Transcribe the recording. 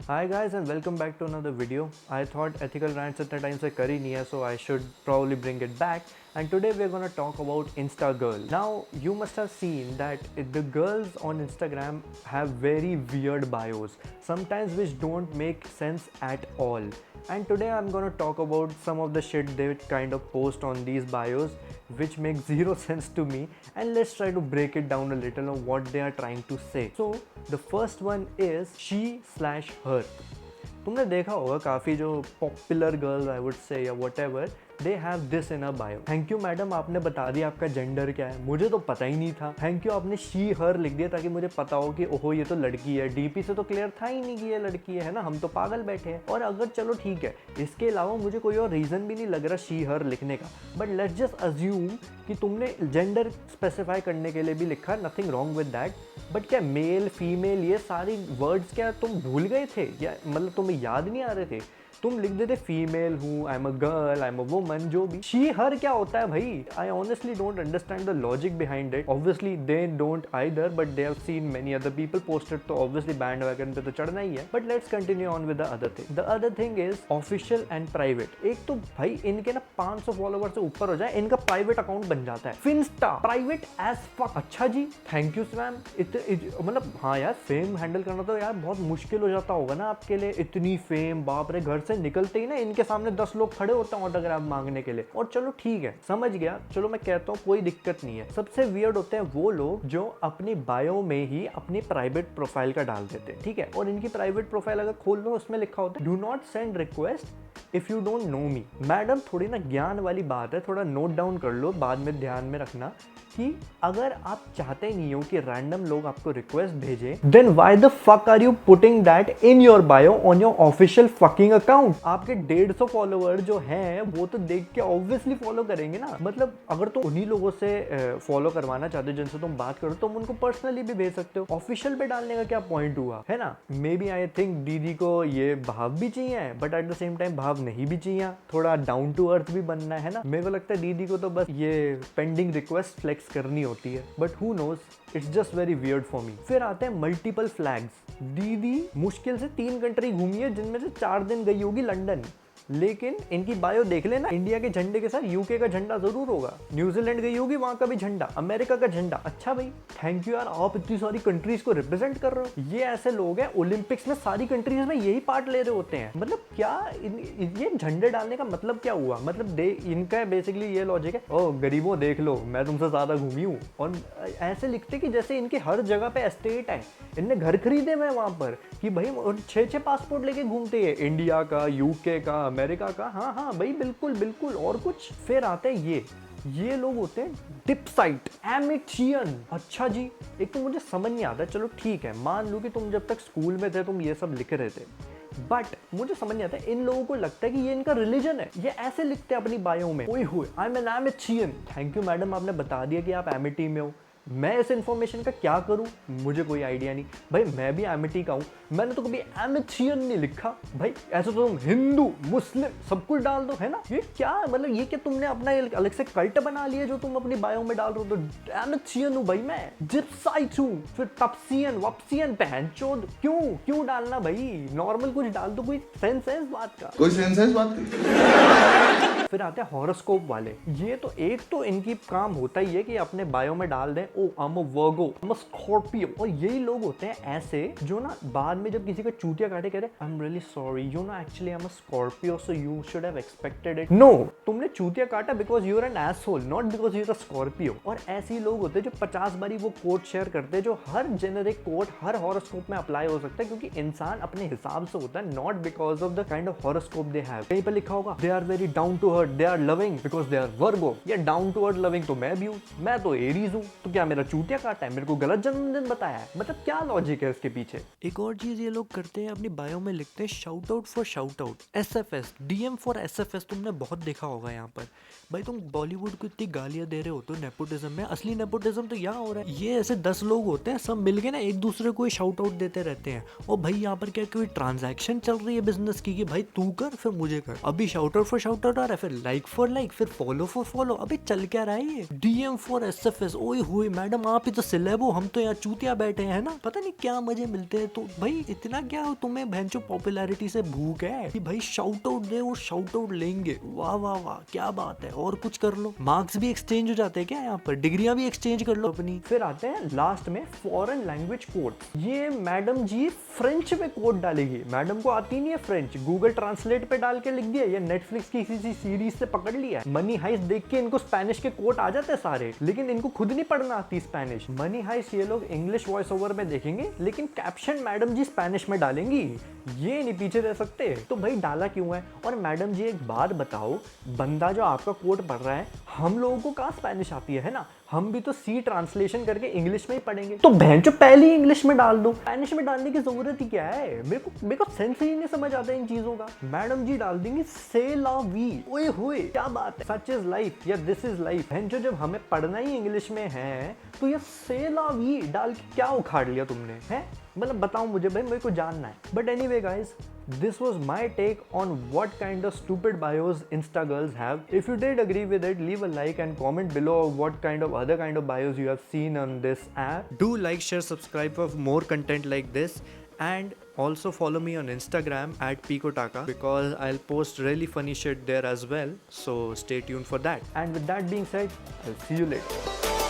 Hi guys and welcome back to another video. I thought ethical rants at the time se kari nahi hai, so I should probably bring it back. And today we're gonna talk about Insta girl. Now you must have seen that the girls on Instagram have very weird bios, sometimes which don't make sense at all. And today I'm gonna talk about some of the shit they kind of post on these bios, which makes zero sense to me. And let's try to break it down a little on what they are trying to say. So the first one is she/her. तुमने देखा होगा काफ़ी जो popular girls I would say या what ever they have this in a bio. Thank you madam, आपने बता दिया आपका जेंडर क्या है, मुझे तो पता ही नहीं था. थैंक यू आपने शी हर लिख दिया ताकि मुझे पता हो कि ओहो ये तो लड़की है. डीपी से तो क्लियर था ही नहीं कि ये लड़की है ना, हम तो पागल बैठे हैं. और अगर चलो ठीक है, इसके अलावा मुझे कोई और रीज़न भी नहीं लग रहा शी हर लिखने का, बट लेट्स जस्ट अज्यूम कि तुमने जेंडर स्पेसिफाई करने के लिए भी लिखा, nothing wrong with that. But क्या मेल फीमेल ये सारी वर्ड्स क्या तुम भूल गए थे, या मतलब तुम्हें याद नहीं आ रहे थे? तुम लिख देते फीमेल हूँ, आई am a girl, I am a woman, जो भी. शी हर क्या होता है भाई? I honestly don't understand the logic behind it. Obviously they don't either, but they have seen many other people posted, तो ऑब्वियसली बैंड वैगन पे तो चढ़ना ही है. But let's continue on with the other thing. The other thing is official and private. एक तो भाई इनके ना 500 फॉलोवर से ऊपर हो जाए, इनका प्राइवेट अकाउंट बन जाता है. फिंस्टा प्राइवेट एज फक. अच्छा जी, थैंक यू मैम. मतलब हाँ यार, फेम हैंडल करना तो यार बहुत मुश्किल हो जाता होगा ना आपके लिए. इतनी फेम, बाप रे, घर से निकलते ही ना इनके सामने 10 लोग खड़े होते हैं ऑटोग्राफ मांगने के लिए. और चलो ठीक है, समझ गया, चलो मैं कहता हूँ कोई दिक्कत नहीं है. सबसे वियर्ड होते हैं वो लोग जो अपनी बायो में ही अपनी प्राइवेट प्रोफाइल का डाल देते हैं, ठीक है. और इनकी प्राइवेट प्रोफाइल अगर खोल लो, उसमें लिखा होता है do not send request if you don't know me. Madam थोड़ी ना ज्ञान वाली बात है, थोड़ा नोट डाउन कर लो, बाद में ध्यान में रखना कि अगर आप चाहते नहीं हो कि रैंडम लोग आपको रिक्वेस्ट भेजें, then why the fuck are you putting that in your bio on your official fucking account. आपके 150 फॉलोअर जो हैं वो तो देख के ऑब्वियसली फॉलो करेंगे ना. मतलब अगर तुम उन्हीं लोगों से फॉलो करवाना चाहते हो जिनसे तुम बात करो, तो तुम उनको पर्सनली भी भेज सकते हो. ऑफिशियल पे डालने का क्या पॉइंट हुआ, है ना. मे बी आई थिंक दीदी को ये भाव भी चाहिए, but at the same time भाव नहीं भी चाहिए. थोड़ा डाउन टू अर्थ भी बनना है ना. मेरे को लगता है दीदी को तो बस ये पेंडिंग रिक्वेस्ट फ्लेक्स करनी होती है, but who knows, it's just very weird for me. फिर आते हैं मल्टीपल फ्लैग्स. दीदी मुश्किल से 3 कंट्री घूमी है, जिनमें से 4 दिन गई होगी लंदन. लेकिन इनकी बायो देख लेना, इंडिया के झंडे के साथ यूके का झंडा जरूर होगा. न्यूजीलैंड गई होगी, वहां का भी झंडा, अमेरिका का झंडा. अच्छा भाई, थैंक यू यार, आप इतनी सारी कंट्रीज को रिप्रेजेंट कर रहे हो. ये ऐसे लोग हैं ओलंपिक्स में सारी कंट्रीज में यही पार्ट ले रहे होते हैं. मतलब क्या ये झंडे डालने का मतलब क्या हुआ? मतलब इनका बेसिकली ये लॉजिक है, ओ गरीबों देख लो, मैं तुमसे ज्यादा घूमी हूँ. और ऐसे लिखते कि जैसे इनके हर जगह पे एस्टेट है, इनने घर खरीदे हुए वहां पर, कि भाई 6-6 पासपोर्ट लेके घूमते हैं, इंडिया का, यूके का, अमेरिका का. हाँ हाँ भाई, बिल्कुल बिल्कुल. और कुछ फिर आते हैं ये लोग होते हैं डिपसाइट एमिटियन. अच्छा जी, एक तो मुझे समझ नहीं आता, चलो ठीक है, मान लो कि तुम जब तक स्कूल में थे तुम ये सब लिख रहे थे, बट मुझे समझ नहीं आता, इन लोगों को लगता है कि ये इनका रिलीजन है. ये ऐसे लिखते हैं अपनी बायो में, ओए होए, I am an Amitian. Thank you madam, आपने बता दिया कि आप एमिटी में हो. मैं इस इन्फॉर्मेशन का क्या करूं, मुझे कोई आइडिया नहीं. भाई मैं भी एमिटी का हूं, मैंने तो कभी एमिटियन नहीं लिखा. भाई ऐसे तो तुम हिंदू मुस्लिम सब कुछ डाल दो, है ना. ये क्या मतलब, ये क्या तुमने अपना अलग से कल्ट बना लिया जो तुम अपनी बायो में डाल रहे हो? तो एमिटियन हूं भाई मैं, जिप्साइट हूं, फिर तपसियन वपसियन, बहनचोद. क्यों डालना भाई, नॉर्मल कुछ डाल दो. कोई सेंस है इस बात का? कोई सेंस है इस बात की? फिर आते हैं हॉरोस्कोप वाले. ये तो एक तो इनकी काम होता ही है कि अपने बायो में डाल दें, oh I am a Virgo, I am a Scorpio. और यही लोग होते हैं ऐसे जो ना बाद में जब किसी का चूतिया काटे कहते I am really sorry, you know actually I am a Scorpio, so you should have expected it. No, तुमने चूतिया काटा because you are an asshole, not because you are a Scorpio. और ऐसे ही लोग होते हैं जो 50 बारी वो कोट शेयर करते हैं, जो हर जेनेरिक कोट हर हॉरोस्कोप में अप्लाई हो सकता है, क्योंकि इंसान अपने हिसाब से होता है, not because of the kind of horoscope they have. कहीं पर लिखा होगा they are very down to earth, they are loving because they are Virgo. या डाउन टू अर्थ लविंग तो मैं भी हूँ, मैं तो एरीज हूँ, तो क्या मेरा चूतिया काटा है, मेरे को गलत जन्मदिन बताया है? मतलब क्या लॉजिक है इसके पीछे? एक और चीज ये लोग करते हैं, अपनी बायो में लिखते हैं shout out for shout out, SFS, DM for SFS. तुमने बहुत देखा होगा यहाँ पर. भाई तुम बॉलीवुड को इतनी गालियां दे रहे हो तो नेपोटिज्म में, असली नेपोटिज्म तो यहाँ हो रहा है. ये ऐसे 10 लोग होते हैं, सब मिलके ना एक दूसरे को शाउट आउट देते रहते हैं. और भाई यहाँ पर क्या कोई ट्रांजैक्शन चल रही है बिजनेस की, कि भाई तू कर फिर मुझे कर. अभी shout out for shout out आ रहा है, फिर लाइक फॉर लाइक, फिर फॉलो फॉर फॉलो. अभी चल क्या रहा है ये? DM फॉर SFS, ओए हुए मैडम आप ही तो सिलेब हो, हम तो यहाँ चूतिया बैठे हैं ना, पता नहीं क्या मजे मिलते हैं। तो भाई इतना क्या हो तुम्हें भैंचो पॉपुलैरिटी से भूख है कि भाई शाउट आउट दे, वो शाउट आउट लेंगे, वाह वाह वाह क्या बात है, और कुछ कर लो। मार्क्स भी एक्सचेंज हो जाते हैं क्या यहाँ पर, डिग्रियां भी एक्सचेंज कर लो अपनी। फिर आते हैं लास्ट में फॉरेन लैंग्वेज कोड। ये मैडम जी फ्रेंच में कोड डालेगी, मैडम को आती नहीं है फ्रेंच, गूगल ट्रांसलेट पे डाल के लिख दिया, ये नेटफ्लिक्स की किसी सीरीज से पकड़ लिया है। मनी हाइस्ट देख के इनको स्पेनिश के कोड आ जाते हैं सारे, लेकिन इनको खुद नहीं पढ़ना आती स्पेनिश। मनी हाइस्ट ये लोग इंग्लिश वॉइस ओवर में देखेंगे, लेकिन कैप्शन मैडम जी स्पेनिश में डालेंगी, ये नहीं पीछे रह सकते। तो भाई डाला क्यों है? और मैडम जी एक बात बताओ, बंदा जो आपका कोड पढ़ रहा है, हम लोगों को कहाँ स्पेनिश आती है ना, हम भी तो सी ट्रांसलेशन करके इंग्लिश में ही पढ़ेंगे। तो भैंचो पहले ही इंग्लिश में डाल दो, स्पेनिश में डालने की जरूरत ही क्या है? मेरे को सेंस ही नहीं समझ आता इन चीजों का। मैडम जी डाल देंगे से ला वी, ओए होए क्या बात है, सच इज लाइफ या दिस इज लाइफ। भैंचो जब हमें पढ़ना ही इंग्लिश में है तो ये से ला वी डाल के क्या उखाड़ लिया तुमने, है? मतलब बताओ मुझे भाई, मेरे को जानना है। But anyway guys, this was my take on what kind of stupid bios Insta girls have. If you did agree with it, leave a like and comment below what kind of other kind of bios you have seen on this app. Do like, share, subscribe for more content like this, and also follow me on Instagram at Picotaka because I'll post really funny shit there as well. So stay tuned for that. And with that being said, I'll see you later.